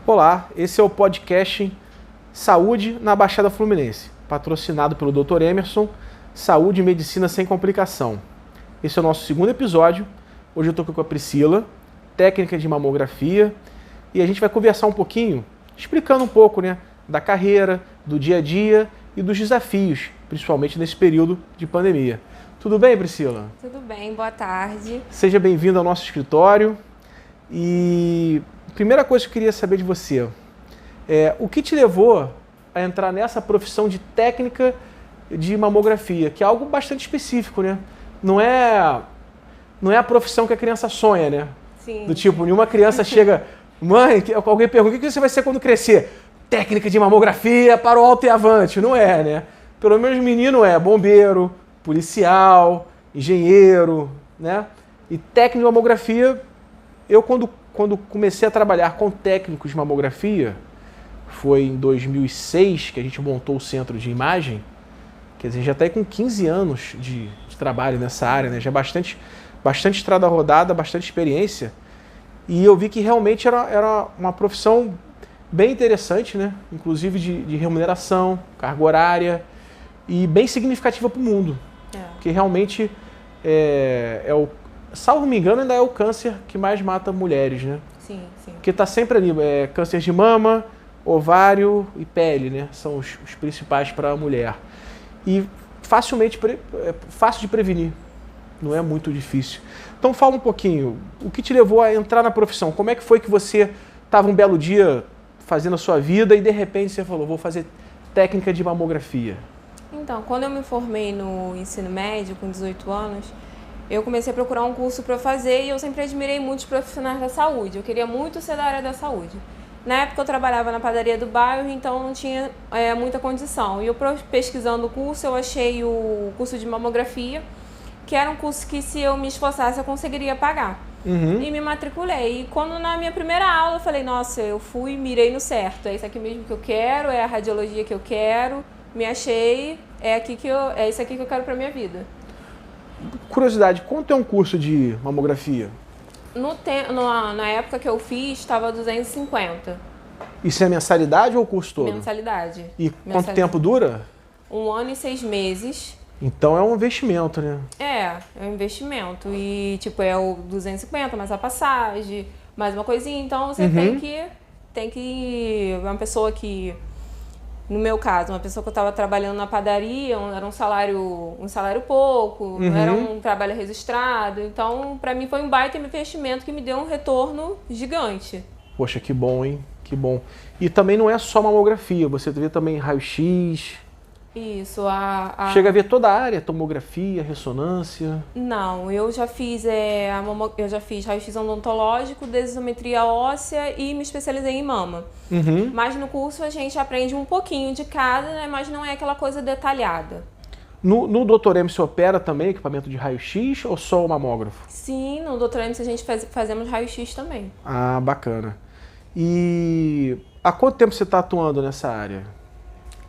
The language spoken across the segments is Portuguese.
Olá, esse é o podcast Saúde na Baixada Fluminense, patrocinado pelo Dr. Emerson, Saúde e Medicina Sem Complicação. Esse é o nosso segundo episódio. Hoje eu estou aqui com a Priscila, técnica de mamografia, e a gente vai conversar um pouquinho, explicando um pouco, da carreira, do dia a dia e dos desafios, principalmente nesse período de pandemia. Tudo bem, Priscila? Tudo bem, boa tarde. Seja bem-vindo ao nosso escritório. E a primeira coisa que eu queria saber de você é o que te levou a entrar nessa profissão de técnica de mamografia, que é algo bastante específico, né? Não é a profissão que a criança sonha, né? Sim. Do tipo, nenhuma criança chega, mãe, alguém pergunta, o que você vai ser quando crescer? Técnica de mamografia para o alto e avante. Não é, né? Pelo menos menino é bombeiro, policial, engenheiro, né? E técnico de mamografia, eu quando comecei a trabalhar com técnicos de mamografia, foi em 2006 que a gente montou o centro de imagem, quer dizer, já está aí com 15 anos de trabalho nessa área, né? Já é bastante estrada rodada, bastante experiência, e eu vi que realmente era uma profissão bem interessante, né? Inclusive de remuneração, carga horária, e bem significativa para o mundo, porque realmente salvo me engano, ainda é o câncer que mais mata mulheres, né? Sim, sim. Porque está sempre ali, câncer de mama, ovário e pele, né? São os principais para a mulher. E fácil de prevenir, não é muito difícil. Então fala um pouquinho, o que te levou a entrar na profissão? Como é que foi que você estava um belo dia fazendo a sua vida e de repente você falou, vou fazer técnica de mamografia? Então, quando eu me formei no ensino médio, com 18 anos, eu comecei a procurar um curso para fazer e eu sempre admirei muitos profissionais da saúde. Eu queria muito ser da área da saúde. Na época eu trabalhava na padaria do bairro, então não tinha muita condição. E eu pesquisando o curso, eu achei o curso de mamografia, que era um curso que se eu me esforçasse eu conseguiria pagar. Uhum. E me matriculei. E quando na minha primeira aula eu falei, nossa, eu mirei no certo. É isso aqui mesmo que eu quero, é a radiologia que eu quero, me achei, é isso aqui que eu quero para minha vida. Curiosidade, quanto é um curso de mamografia? Na época que eu fiz, estava 250. Isso é mensalidade ou o curso todo? Mensalidade. E quanto tempo dura? 1 ano e 6 meses. Então é um investimento, né? É um investimento. E é o 250, mais a passagem, mais uma coisinha. Então você tem que... Uma pessoa que... No meu caso, uma pessoa que eu estava trabalhando na padaria, era um salário pouco, não era um trabalho registrado. Então, para mim foi um baita investimento que me deu um retorno gigante. Poxa, que bom, hein? Que bom. E também não é só mamografia, você vê também raio-x. Isso, Chega a ver toda a área, tomografia, ressonância. Não, eu já fiz raio-x odontológico, densitometria óssea e me especializei em mama. Uhum. Mas no curso a gente aprende um pouquinho de cada, né? Mas não é aquela coisa detalhada. No Dr. Emerson opera também equipamento de raio-x ou só o mamógrafo? Sim, no Dr. Emerson a gente fazemos raio-x também. Ah, bacana. E há quanto tempo você está atuando nessa área?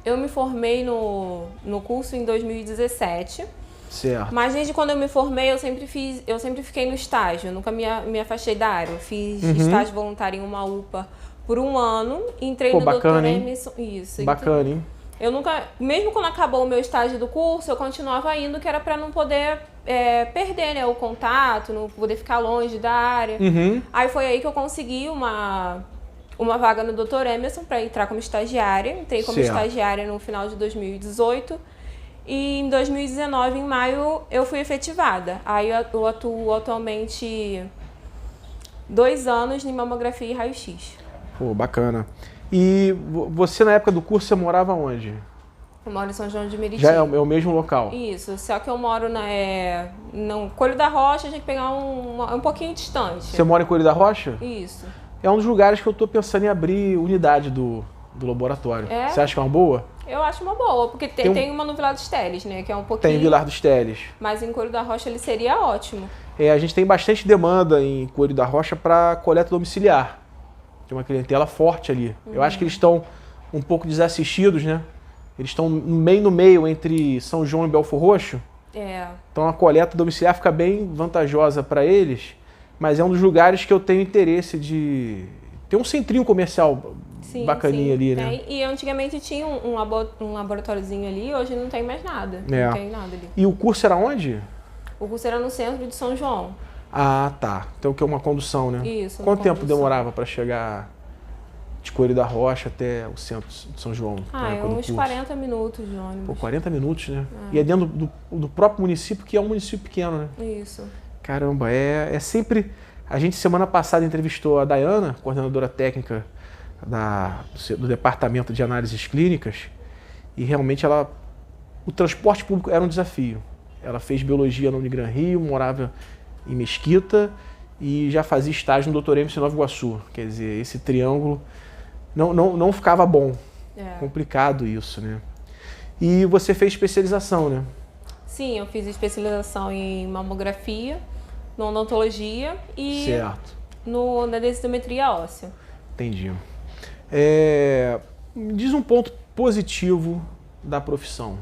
Eu me formei no curso em 2017. Certo. Mas desde quando eu me formei, eu sempre fiquei no estágio, nunca me afastei da área. Eu fiz estágio voluntário em uma UPA por 1 ano, entrei no Dr. Emerson. Isso. Bacana, hein? Eu nunca, mesmo quando acabou o meu estágio do curso, eu continuava indo, que era para não poder perder, né, o contato, não poder ficar longe da área. Uhum. Aí foi aí que eu consegui uma vaga no Dr. Emerson para entrar como estagiária. Entrei como estagiária no final de 2018 e em 2019, em maio, eu fui efetivada. Aí eu atuo atualmente 2 anos em mamografia e raio-x. Pô, bacana. E você, na época do curso, você morava onde? Eu moro em São João de Meriti. Já é o mesmo local? Isso, só que eu moro no Coelho da Rocha, a gente pegar um pouquinho distante. Você mora em Coelho da Rocha? Isso. É um dos lugares que eu estou pensando em abrir unidade do laboratório. É? Você acha que é uma boa? Eu acho uma boa, porque tem uma no Vilar dos Teles, né? Que é um pouquinho... Tem Vilar dos Teles. Mas em Coelho da Rocha ele seria ótimo. A gente tem bastante demanda em Coelho da Rocha para coleta domiciliar. Tem uma clientela forte ali. Eu acho que eles estão um pouco desassistidos, né? Eles estão meio no meio entre São João e Belfor Roxo. Então a coleta domiciliar fica bem vantajosa para eles. Mas é um dos lugares que eu tenho interesse de Tem um centrinho comercial bacaninha ali, né? Tem. E antigamente tinha um laboratóriozinho ali, hoje não tem mais nada. É. Não tem nada ali. E o curso era onde? O curso era no centro de São João. Ah, tá. Então que é uma condução, né? Isso. Quanto tempo demorava para chegar de Coelho da Rocha até o centro de São João? Uns 40 minutos de ônibus. Pô, 40 minutos, né? E é dentro do próprio município, que é um município pequeno, né? Isso. Caramba, é sempre... A gente, semana passada, entrevistou a Dayana, coordenadora técnica do Departamento de Análises Clínicas, e realmente o transporte público era um desafio. Ela fez biologia no Unigran Rio, morava em Mesquita e já fazia estágio no Dr. Emerson em Nova Iguaçu. Quer dizer, esse triângulo não ficava bom. Complicado isso, né? E você fez especialização, né? Sim, eu fiz especialização em mamografia, na odontologia e na densitometria óssea. Entendi. Diz um ponto positivo da profissão.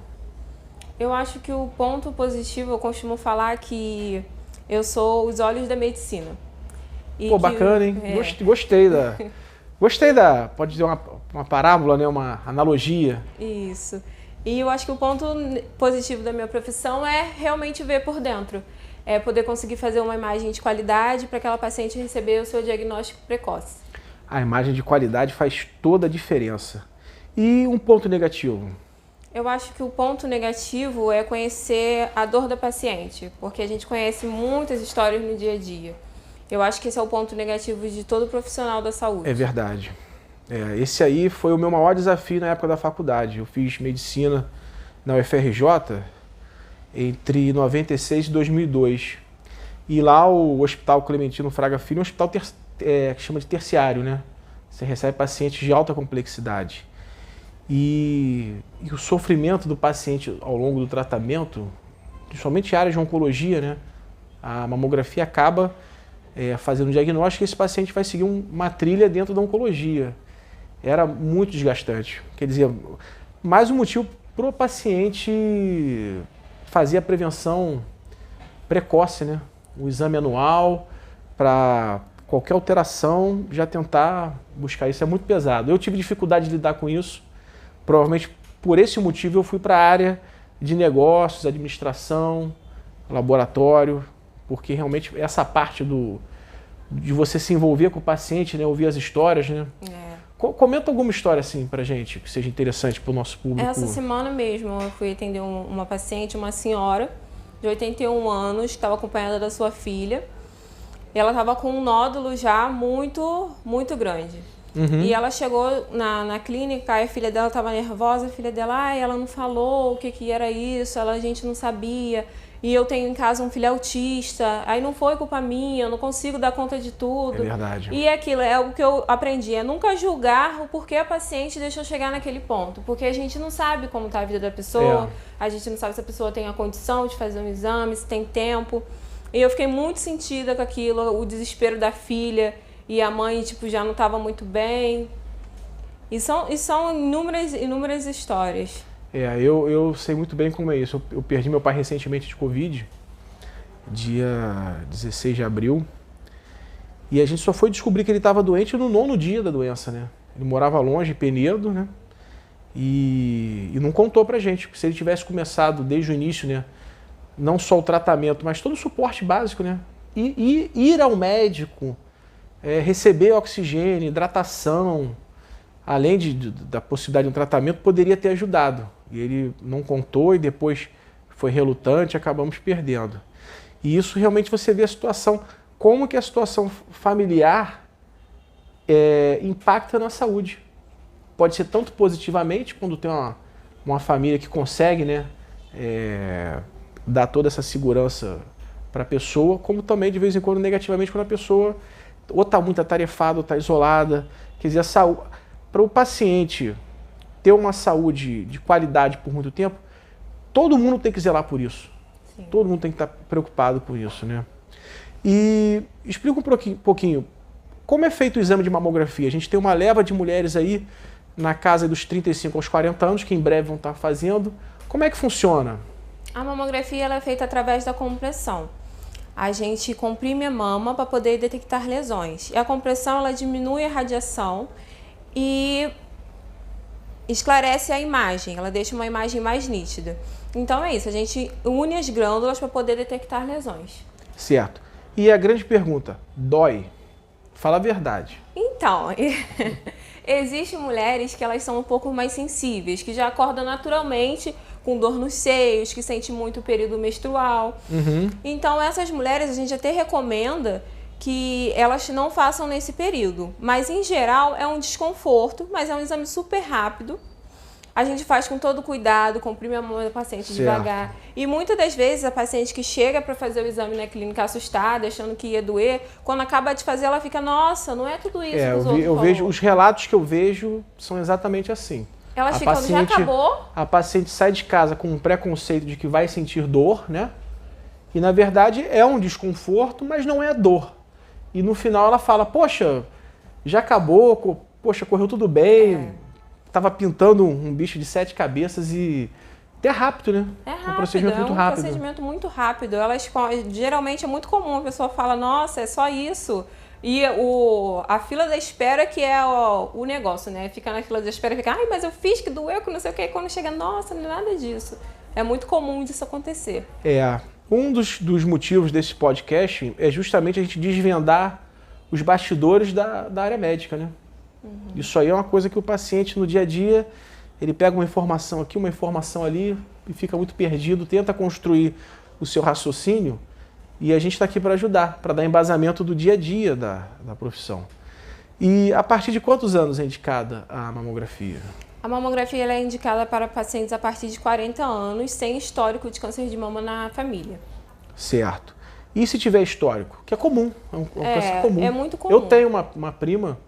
Eu acho que o ponto positivo, eu costumo falar que eu sou os olhos da medicina. Pô, bacana, hein? Gostei da... Pode dizer uma parábola, né? Uma analogia. Isso. E eu acho que o ponto positivo da minha profissão é realmente ver por dentro. É poder conseguir fazer uma imagem de qualidade para aquela paciente receber o seu diagnóstico precoce. A imagem de qualidade faz toda a diferença. E um ponto negativo? Eu acho que o ponto negativo é conhecer a dor da paciente, porque a gente conhece muitas histórias no dia a dia. Eu acho que esse é o ponto negativo de todo profissional da saúde. É verdade. Esse aí foi o meu maior desafio na época da faculdade. Eu fiz medicina na UFRJ entre 96 e 2002. E lá o Hospital Clementino Fraga Filho é um hospital que chama de terciário, né? Você recebe pacientes de alta complexidade. E o sofrimento do paciente ao longo do tratamento, principalmente em áreas de oncologia, né? A mamografia acaba fazendo um diagnóstico e esse paciente vai seguir uma trilha dentro da oncologia. Era muito desgastante. Quer dizer, mais um motivo para o paciente fazer a prevenção precoce, né? O exame anual, para qualquer alteração, já tentar buscar isso é muito pesado. Eu tive dificuldade de lidar com isso. Provavelmente por esse motivo eu fui para a área de negócios, administração, laboratório, porque realmente essa parte de você se envolver com o paciente, né, ouvir as histórias, né? Comenta alguma história assim pra gente, que seja interessante para o nosso público. Essa semana mesmo eu fui atender uma paciente, uma senhora de 81 anos, que estava acompanhada da sua filha. E ela estava com um nódulo já muito, muito grande. E ela chegou na clínica, a filha dela estava nervosa, a filha dela, ela não falou o que era isso, a gente não sabia. E eu tenho em casa um filho autista, aí não foi culpa minha, eu não consigo dar conta de tudo. É verdade. E aquilo é o que eu aprendi, é nunca julgar o porquê a paciente deixou chegar naquele ponto. Porque a gente não sabe como está a vida da pessoa, a gente não sabe se a pessoa tem a condição de fazer um exame, se tem tempo. E eu fiquei muito sentida com aquilo, o desespero da filha, e a mãe já não estava muito bem. E são inúmeras histórias. Eu sei muito bem como é isso. Eu perdi meu pai recentemente de Covid, dia 16 de abril. E a gente só foi descobrir que ele estava doente no 9º dia da doença, né? Ele morava longe, em Penedo, né? E não contou pra gente. Porque se ele tivesse começado desde o início, né? Não só o tratamento, mas todo o suporte básico, né? E ir ao médico, receber oxigênio, hidratação, além da possibilidade de um tratamento, poderia ter ajudado. E ele não contou e depois foi relutante, acabamos perdendo. E isso realmente você vê a situação, como que a situação familiar impacta na saúde. Pode ser tanto positivamente, quando tem uma família que consegue, né, dar toda essa segurança para a pessoa, como também de vez em quando negativamente, quando a pessoa ou está muito atarefada ou está isolada. Quer dizer, para o paciente ter uma saúde de qualidade por muito tempo, todo mundo tem que zelar por isso. Sim. Todo mundo tem que estar preocupado com isso, né? E explica um pouquinho como é feito o exame de mamografia. A gente tem uma leva de mulheres aí na casa dos 35 aos 40 anos, que em breve vão estar fazendo. Como é que funciona? A mamografia ela é feita através da compressão. a gente comprime a mama para poder detectar lesões. E a compressão, ela diminui a radiação e esclarece a imagem, ela deixa uma imagem mais nítida. Então é isso, a gente une as glândulas para poder detectar lesões. Certo. E a grande pergunta, dói? Fala a verdade. Então, existem mulheres que elas são um pouco mais sensíveis, que já acordam naturalmente com dor nos seios, que sentem muito o período menstrual. Então, essas mulheres a gente até recomenda que elas não façam nesse período. Mas, em geral, é um desconforto, mas é um exame super rápido. A gente faz com todo cuidado, comprime a mão da paciente devagar. E muitas das vezes a paciente que chega para fazer o exame na clínica assustada, achando que ia doer, quando acaba de fazer ela fica, nossa, não é tudo isso que os outros eu vejo, os relatos que eu vejo são exatamente assim. Elas ficam, já acabou? A paciente sai de casa com um preconceito de que vai sentir dor, né? E na verdade é um desconforto, mas não é dor. E no final ela fala, poxa, já acabou, poxa, correu tudo bem, tava pintando um bicho de 7 cabeças e até rápido, né? É rápido, um procedimento muito rápido. Procedimento muito rápido. Geralmente é muito comum, a pessoa fala, nossa, é só isso. E a fila da espera que é o negócio, né? Fica na fila da espera e fica, ai, mas eu fiz que doeu, que não sei o que. E quando chega, nossa, não é nada disso. É muito comum disso acontecer. Um dos motivos desse podcast é justamente a gente desvendar os bastidores da área médica, né? Isso aí é uma coisa que o paciente no dia a dia, ele pega uma informação aqui, uma informação ali e fica muito perdido, tenta construir o seu raciocínio e a gente está aqui para ajudar, para dar embasamento do dia a dia da profissão. E a partir de quantos anos é indicada a mamografia? A mamografia ela é indicada para pacientes a partir de 40 anos, sem histórico de câncer de mama na família. Certo. E se tiver histórico? Que é comum, é um câncer comum. É muito comum. Eu tenho uma prima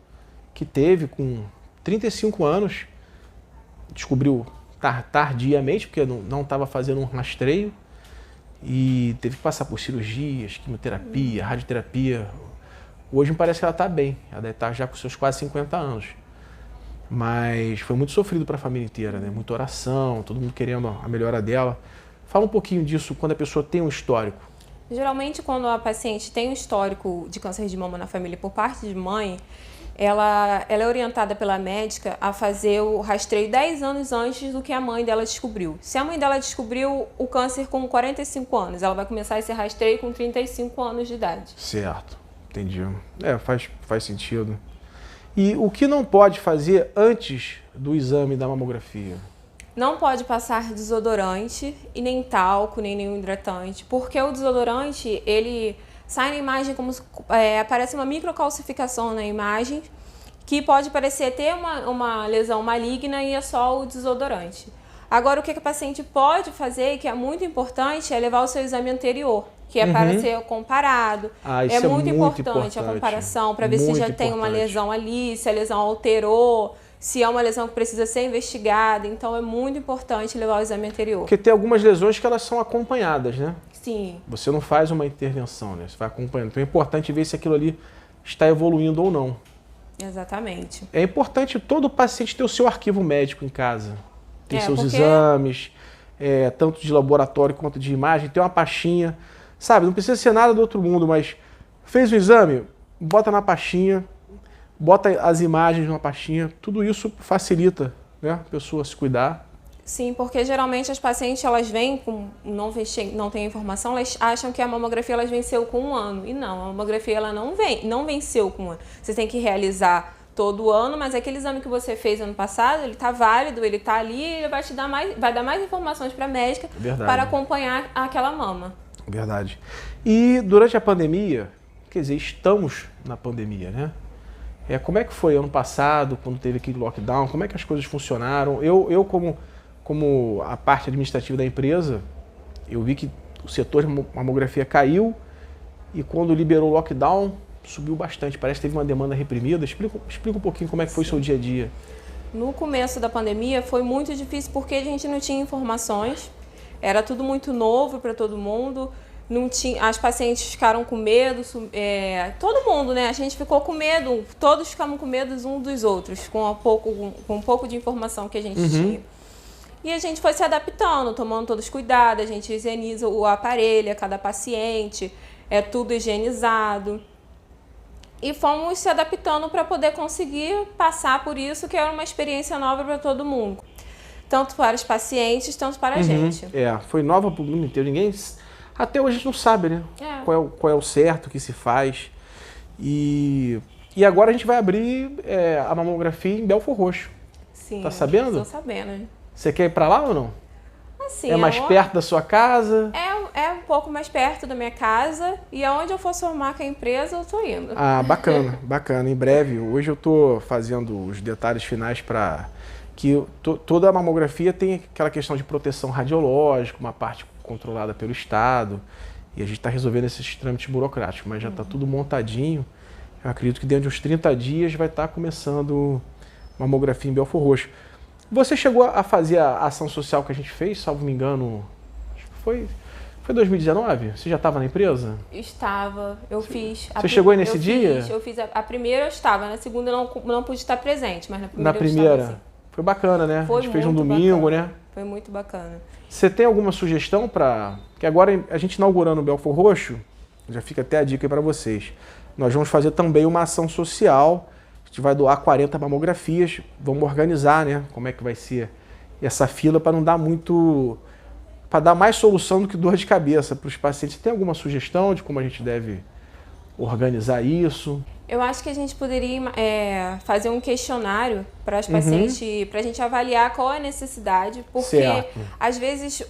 que teve com 35 anos, descobriu tardiamente, porque não estava fazendo um rastreio, e teve que passar por cirurgias, quimioterapia, radioterapia. Hoje me parece que ela está bem, ela deve estar já com seus quase 50 anos. Mas foi muito sofrido para a família inteira, né? Muita oração, todo mundo querendo a melhora dela. Fala um pouquinho disso quando a pessoa tem um histórico. Geralmente, quando a paciente tem um histórico de câncer de mama na família por parte de mãe, ela é orientada pela médica a fazer o rastreio 10 anos antes do que a mãe dela descobriu. Se a mãe dela descobriu o câncer com 45 anos, ela vai começar esse rastreio com 35 anos de idade. Certo, entendi. Faz sentido. E o que não pode fazer antes do exame da mamografia? Não pode passar desodorante e nem talco, nem nenhum hidratante, porque o desodorante, ele sai na imagem como aparece uma microcalcificação na imagem, que pode parecer ter uma lesão maligna e é só o desodorante. Agora, o que a paciente pode fazer, e que é muito importante, é levar o seu exame anterior, que é para ser comparado. Isso é muito importante a comparação, para ver se já tem uma lesão ali, se a lesão alterou, se é uma lesão que precisa ser investigada. Então, é muito importante levar o exame anterior. Porque tem algumas lesões que elas são acompanhadas, né? Sim. Você não faz uma intervenção, né? Você vai acompanhando. Então é importante ver se aquilo ali está evoluindo ou não. Exatamente. É importante todo paciente ter o seu arquivo médico em casa. Ter seus exames, tanto de laboratório quanto de imagem, ter uma pastinha. Sabe, não precisa ser nada do outro mundo, mas fez o exame, bota na pastinha, bota as imagens numa pastinha. Tudo isso facilita, né, a pessoa se cuidar. Sim, porque geralmente as pacientes, elas vêm com não tem informação, elas acham que a mamografia elas venceu com 1 ano. E não, a mamografia ela não venceu com 1 ano. Você tem que realizar todo ano, mas aquele exame que você fez ano passado, ele está válido, ele está ali, ele vai dar mais informações para a médica para acompanhar aquela mama. Verdade. E durante a pandemia, quer dizer, estamos na pandemia, né? Como é que foi ano passado, quando teve aquele lockdown, como é que as coisas funcionaram? Eu como a parte administrativa da empresa, eu vi que o setor de mamografia caiu e quando liberou o lockdown, subiu bastante. Parece que teve uma demanda reprimida. Explica um pouquinho como é que foi o seu dia a dia. No começo da pandemia foi muito difícil porque a gente não tinha informações, era tudo muito novo para todo mundo. As pacientes ficaram com medo, todo mundo, né? A gente ficou com medo, todos ficamos com medo uns dos outros, com um pouco de informação que a gente tinha. E a gente foi se adaptando, tomando todos os cuidados, a gente higieniza o aparelho a cada paciente, é tudo higienizado. E fomos se adaptando para poder conseguir passar por isso, que era uma experiência nova para todo mundo. Tanto para os pacientes, tanto para a gente. Foi nova para o mundo inteiro. Ninguém... Até hoje a gente não sabe, né? Qual é o certo que se faz. E agora a gente vai abrir a mamografia em Belfor Roxo. Sim. Tá sabendo? Estou sabendo. Você quer ir para lá ou não? Assim, é mais perto da sua casa? É um pouco mais perto da minha casa e aonde eu for formar com a empresa, eu tô indo. Ah, bacana, bacana. Em breve, hoje eu tô fazendo os detalhes finais para que toda a mamografia tem aquela questão de proteção radiológica, uma parte controlada pelo Estado, e a gente está resolvendo esses trâmites burocráticos, mas já está tudo montadinho. Eu acredito que dentro de uns 30 dias vai estar começando mamografia em Belfor Roxo. Você chegou a fazer a ação social que a gente fez, salvo me engano, acho que foi 2019? Você já estava na empresa? Estava, eu fiz. Você chegou aí nesse dia? Eu fiz a primeira eu estava, na segunda eu não pude estar presente, mas na primeira eu estava assim. Foi bacana, né? Foi a gente fez um domingo, bacana. né? Foi muito bacana. Você tem alguma sugestão para... Que agora a gente inaugurando o Belfor Roxo, já fica até a dica aí para vocês. Nós vamos fazer também uma ação social. A gente vai doar 40 mamografias, vamos organizar, né? Como é que vai ser essa fila para não dar muito... Para dar mais solução do que dor de cabeça para os pacientes. Você tem alguma sugestão de como a gente deve organizar isso? Eu acho que a gente poderia fazer um questionário para os pacientes, para a gente avaliar qual é a necessidade, porque às vezes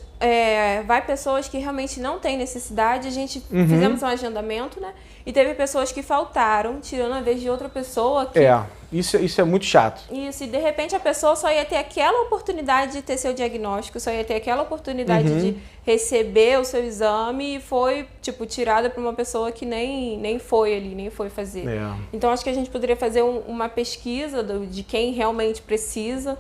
vai pessoas que realmente não têm necessidade, a gente fizemos um agendamento, né? E teve pessoas que faltaram, tirando a vez de outra pessoa que... Isso é muito chato. Isso, e de repente a pessoa só ia ter aquela oportunidade de ter seu diagnóstico, só ia ter aquela oportunidade de receber o seu exame e foi, tipo, tirada por uma pessoa que nem foi ali, nem foi fazer. Então acho que a gente poderia fazer uma pesquisa de quem realmente precisa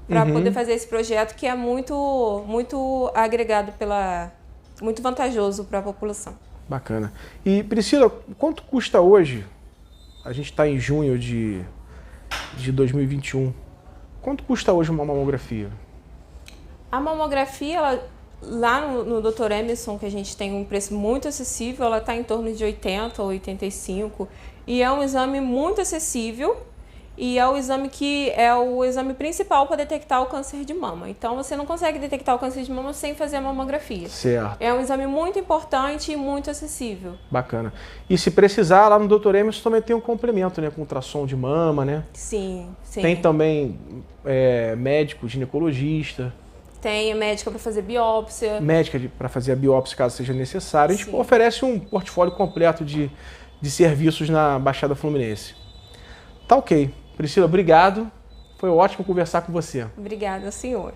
para poder fazer esse projeto que é muito, muito agregado muito vantajoso para a população. Bacana. E Priscila, quanto custa hoje? A gente está em junho de 2021. Quanto custa hoje uma mamografia? A mamografia, lá no Dr. Emerson, que a gente tem um preço muito acessível, ela está em torno de 80 ou 85. E é um exame muito acessível e é o exame que é o exame principal para detectar o câncer de mama. Então você não consegue detectar o câncer de mama sem fazer a mamografia. Certo. É um exame muito importante e muito acessível. Bacana. E se precisar, lá no Dr. Emerson também tem um complemento, né? Com ultrassom de mama, né? Sim. Tem também médico, ginecologista. Tem médica para fazer biópsia. Médica para fazer a biópsia, caso seja necessário. A gente oferece um portfólio completo de serviços na Baixada Fluminense. Tá ok. Priscila, obrigado. Foi ótimo conversar com você. Obrigada, senhor.